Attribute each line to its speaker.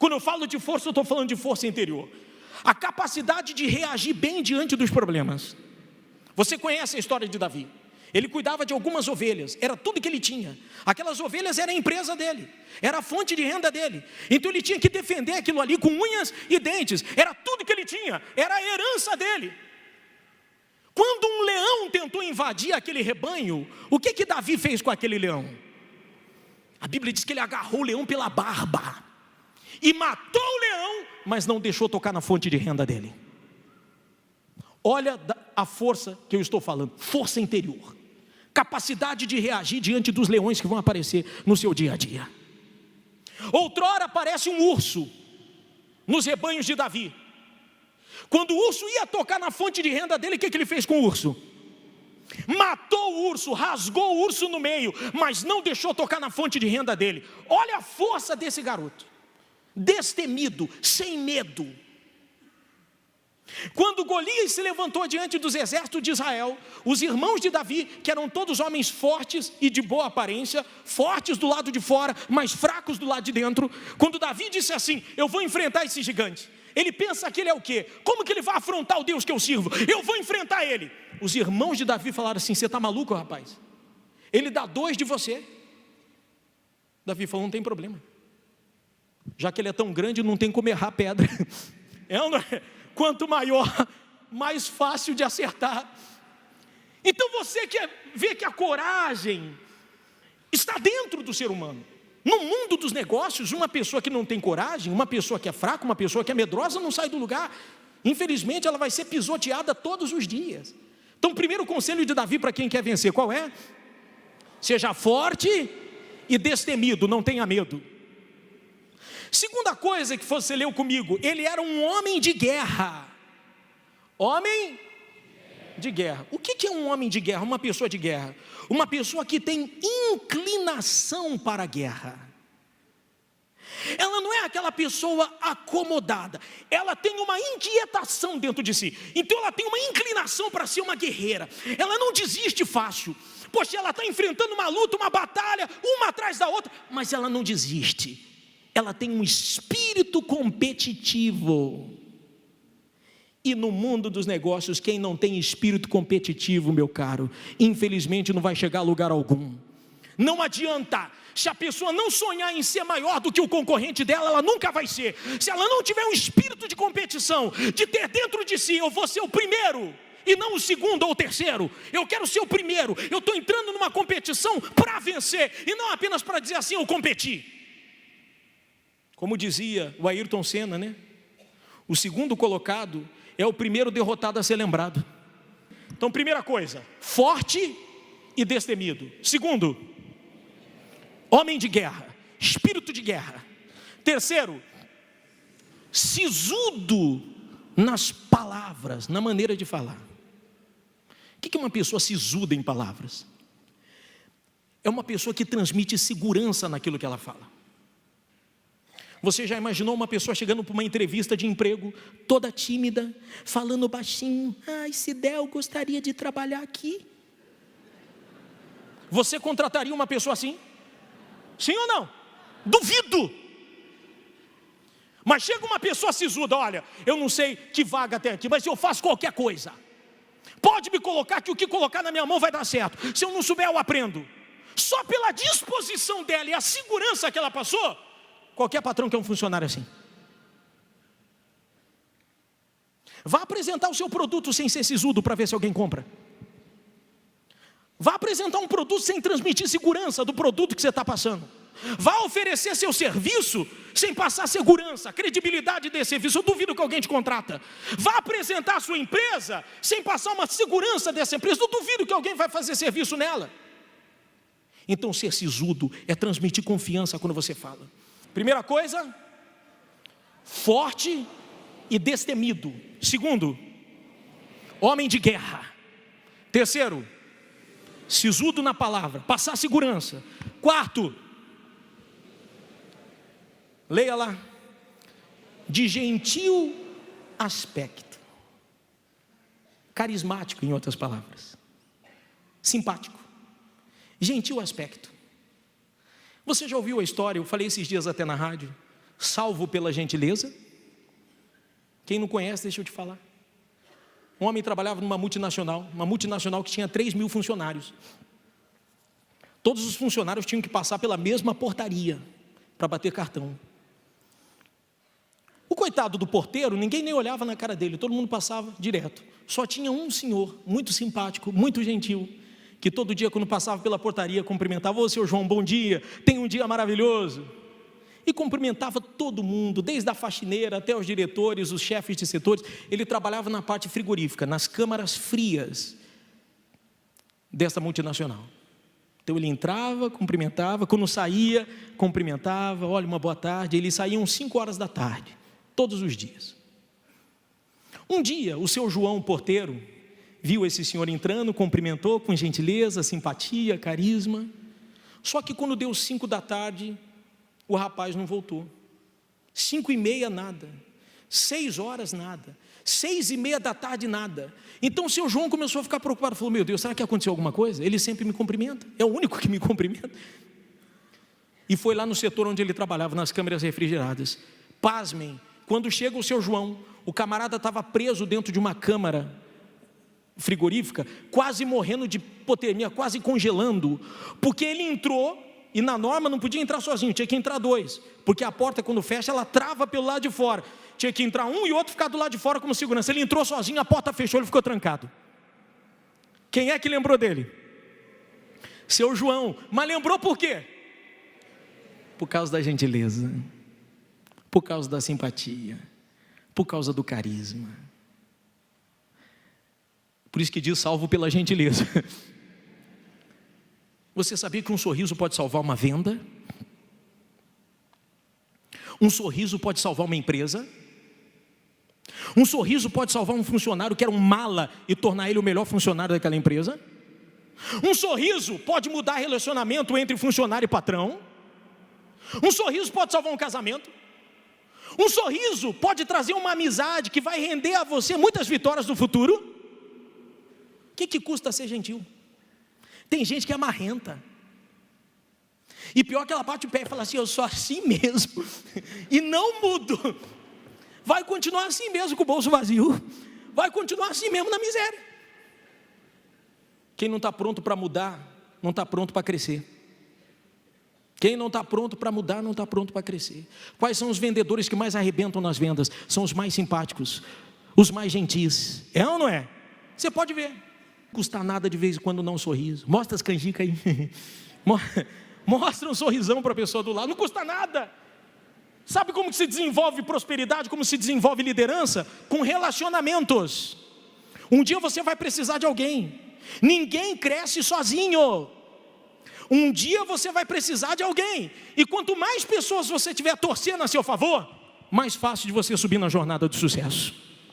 Speaker 1: Quando eu falo de força, eu estou falando de força interior. A capacidade de reagir bem diante dos problemas. Você conhece a história de Davi. Ele cuidava de algumas ovelhas, era tudo que ele tinha. Aquelas ovelhas era a empresa dele, era a fonte de renda dele. Então ele tinha que defender aquilo ali com unhas e dentes. Era tudo que ele tinha, era a herança dele. Quando um leão tentou invadir aquele rebanho, o que Davi fez com aquele leão? A Bíblia diz que ele agarrou o leão pela barba e matou o leão, mas não deixou tocar na fonte de renda dele. Olha a força que eu estou falando, força interior, capacidade de reagir diante dos leões que vão aparecer no seu dia a dia. Outrora aparece um urso nos rebanhos de Davi. Quando o urso ia tocar na fonte de renda dele, o que ele fez com o urso? Matou o urso, rasgou o urso no meio, mas não deixou tocar na fonte de renda dele. Olha a força desse garoto, destemido, sem medo. Quando Golias se levantou diante dos exércitos de Israel, os irmãos de Davi, que eram todos homens fortes e de boa aparência, fortes do lado de fora, mas fracos do lado de dentro, quando Davi disse assim: eu vou enfrentar esse gigante, ele pensa que ele é o quê? Como que ele vai afrontar o Deus que eu sirvo? Eu vou enfrentar ele. Os irmãos de Davi falaram assim: você está maluco, rapaz? Ele dá 2 de você. Davi falou: não tem problema, já que ele é tão grande, não tem como errar pedra. É ou não é? Quanto maior, mais fácil de acertar. Então você quer ver que a coragem está dentro do ser humano. No mundo dos negócios, uma pessoa que não tem coragem, uma pessoa que é fraca, uma pessoa que é medrosa, não sai do lugar. Infelizmente ela vai ser pisoteada todos os dias. Então o primeiro conselho de Davi para quem quer vencer, qual é? Seja forte e destemido, não tenha medo. Segunda coisa que você leu comigo, ele era um homem de guerra. Homem de guerra. O que é um homem de guerra? Uma pessoa de guerra. Uma pessoa que tem inclinação para a guerra. Ela não é aquela pessoa acomodada. Ela tem uma inquietação dentro de si. Então ela tem uma inclinação para ser uma guerreira. Ela não desiste fácil. Poxa, ela está enfrentando uma luta, uma batalha, uma atrás da outra, mas ela não desiste. Ela tem um espírito competitivo. E no mundo dos negócios, quem não tem espírito competitivo, meu caro, infelizmente não vai chegar a lugar algum. Não adianta. Se a pessoa não sonhar em ser maior do que o concorrente dela, ela nunca vai ser. Se ela não tiver um espírito de competição, de ter dentro de si: eu vou ser o primeiro e não o segundo ou o terceiro, eu quero ser o primeiro, eu estou entrando numa competição para vencer, e não apenas para dizer assim: eu competi. Como dizia o Ayrton Senna, né? O segundo colocado é o primeiro derrotado a ser lembrado. Então, primeira coisa, forte e destemido. Segundo, homem de guerra, espírito de guerra. Terceiro, sisudo nas palavras, na maneira de falar. O que é uma pessoa sisuda em palavras? É uma pessoa que transmite segurança naquilo que ela fala. Você já imaginou uma pessoa chegando para uma entrevista de emprego, toda tímida, falando baixinho: ai, se der, eu gostaria de trabalhar aqui? Você contrataria uma pessoa assim? Sim ou não? Duvido. Mas chega uma pessoa sisuda: olha, eu não sei que vaga tem aqui, mas eu faço qualquer coisa. Pode me colocar, que o que colocar na minha mão vai dar certo. Se eu não souber, eu aprendo. Só pela disposição dela e a segurança que ela passou, qualquer patrão quer um funcionário assim. Vá apresentar o seu produto sem ser sisudo para ver se alguém compra. Vá apresentar um produto sem transmitir segurança do produto que você está passando. Vá oferecer seu serviço sem passar segurança, credibilidade desse serviço. Eu duvido que alguém te contrata. Vá apresentar a sua empresa sem passar uma segurança dessa empresa. Eu duvido que alguém vai fazer serviço nela. Então ser sisudo é transmitir confiança quando você fala. Primeira coisa, forte e destemido. Segundo, homem de guerra. Terceiro, sisudo na palavra, passar segurança. Quarto, leia lá, de gentil aspecto. Carismático, em outras palavras. Simpático. Gentil aspecto. Você já ouviu a história, eu falei esses dias até na rádio, salvo pela gentileza. Quem não conhece, deixa eu te falar. Um homem trabalhava numa multinacional que tinha 3.000 funcionários. Todos os funcionários tinham que passar pela mesma portaria para bater cartão. O coitado do porteiro, ninguém nem olhava na cara dele, todo mundo passava direto. Só tinha um senhor, muito simpático, muito gentil, que todo dia quando passava pela portaria cumprimentava: ô seu João, bom dia, tenha um dia maravilhoso. E cumprimentava todo mundo, desde a faxineira até os diretores, os chefes de setores. Ele trabalhava na parte frigorífica, nas câmaras frias dessa multinacional. Então ele entrava, cumprimentava, quando saía, cumprimentava: olha, uma boa tarde. Eles saíam 5 horas da tarde, todos os dias. Um dia, o seu João, o porteiro, viu esse senhor entrando, cumprimentou com gentileza, simpatia, carisma. Só que quando deu 5 da tarde, o rapaz não voltou. 5:30, nada. 6 horas, nada. 6:30 da tarde, nada. Então o seu João começou a ficar preocupado. Falou: meu Deus, será que aconteceu alguma coisa? Ele sempre me cumprimenta, é o único que me cumprimenta. E foi lá no setor onde ele trabalhava, nas câmeras refrigeradas. Pasmem, quando chega o seu João, o camarada estava preso dentro de uma câmara frigorífica, quase morrendo de hipotermia, quase congelando, porque ele entrou. E na norma não podia entrar sozinho, tinha que entrar 2, porque a porta quando fecha, ela trava pelo lado de fora. Tinha que entrar um e outro ficar do lado de fora como segurança. Ele entrou sozinho, a porta fechou, ele ficou trancado. Quem é que lembrou dele? Seu João. Mas lembrou por quê? Por causa da gentileza, por causa da simpatia, por causa do carisma. Por isso que diz: salvo pela gentileza. Você sabia que um sorriso pode salvar uma venda? Um sorriso pode salvar uma empresa? Um sorriso pode salvar um funcionário que era um mala e tornar ele o melhor funcionário daquela empresa? Um sorriso pode mudar relacionamento entre funcionário e patrão? Um sorriso pode salvar um casamento? Um sorriso pode trazer uma amizade que vai render a você muitas vitórias no futuro? O que custa ser gentil? Tem gente que é marrenta. E pior que ela bate o pé e fala assim: eu sou assim mesmo. E não mudo. Vai continuar assim mesmo com o bolso vazio. Vai continuar assim mesmo na miséria. Quem não está pronto para mudar, não está pronto para crescer. Quem não está pronto para mudar, não está pronto para crescer. Quais são os vendedores que mais arrebentam nas vendas? São os mais simpáticos, os mais gentis. É ou não é? Você pode ver. Não custa nada de vez em quando dar um sorriso. Mostra as canjicas aí. Mostra um sorrisão para a pessoa do lado. Não custa nada. Sabe como que se desenvolve prosperidade? Como se desenvolve liderança? Com relacionamentos. Um dia você vai precisar de alguém. Ninguém cresce sozinho. Um dia você vai precisar de alguém. E quanto mais pessoas você tiver torcendo a seu favor, mais fácil de você subir na jornada do sucesso.